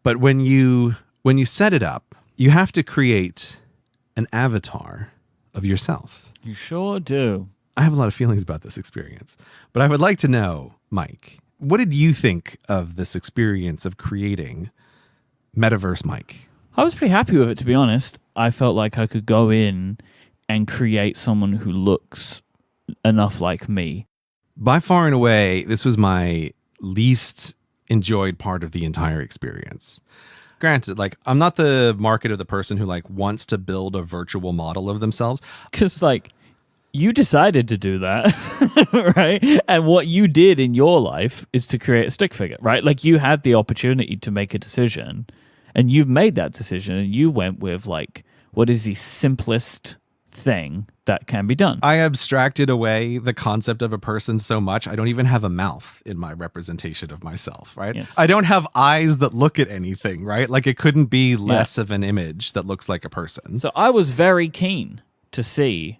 But when you set it up, you have to create an avatar of yourself. You sure do. I have a lot of feelings about this experience, but I would like to know, Mike, what did you think of this experience of creating Metaverse Mike? I was pretty happy with it, to be honest. I felt like I could go in and create someone who looks enough like me. By far and away, this was my least enjoyed part of the entire experience. Granted, like, I'm not the market of the person who like wants to build a virtual model of themselves. Because, like, you decided to do that, right? And what you did in your life is to create a stick figure, right? Like, you had the opportunity to make a decision, and you've made that decision, and you went with, like, what is the simplest thing that can be done. I abstracted away the concept of a person so much, I don't even have a mouth in my representation of myself, right? Yes. I don't have eyes that look at anything, right? Like, it couldn't be less of an image that looks like a person. So I was very keen to see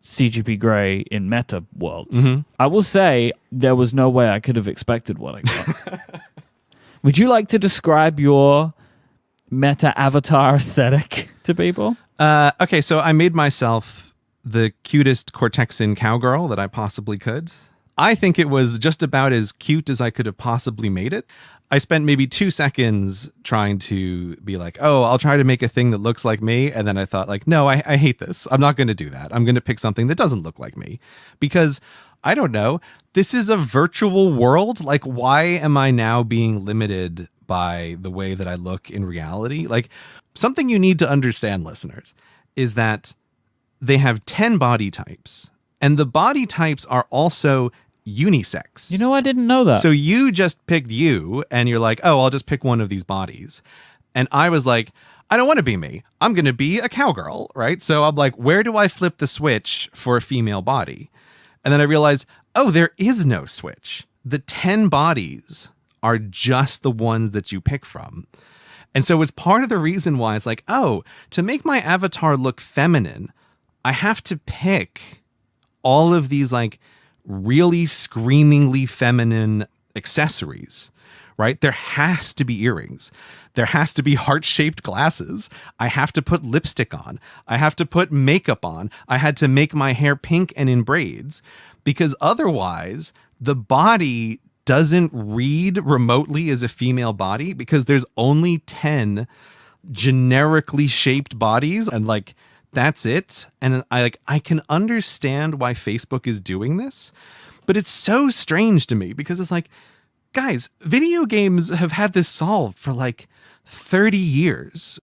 CGP Grey in meta worlds. Mm-hmm. I will say there was no way I could have expected what I got. Would you like to describe your meta avatar aesthetic to people? Okay, so I made myself the cutest Cortexan cowgirl that I possibly could. I think it was just about as cute as I could have possibly made it. I spent maybe 2 seconds trying to be like, oh, I'll try to make a thing that looks like me. And then I thought, like, no, I hate this. I'm not going to do that. I'm going to pick something that doesn't look like me. Because, I don't know, this is a virtual world. Like, why am I now being limited by the way that I look in reality? Like, something you need to understand, listeners, is that they have 10 body types. And the body types are also unisex. You know, I didn't know that. So you just picked you and you're like, oh, I'll just pick one of these bodies. And I was like, I don't want to be me. I'm going to be a cowgirl, right? So I'm like, where do I flip the switch for a female body? And then I realized, oh, there is no switch. The 10 bodies are just the ones that you pick from. And so it's part of the reason why it's like, oh, to make my avatar look feminine, I have to pick all of these like really screamingly feminine accessories, right? There has to be earrings. There has to be heart-shaped glasses. I have to put lipstick on. I have to put makeup on. I had to make my hair pink and in braids because otherwise the body doesn't read remotely as a female body because there's only 10 generically shaped bodies and like that's it. And I can understand why Facebook is doing this, but it's so strange to me because it's like, guys, video games have had this solved for like 30 years.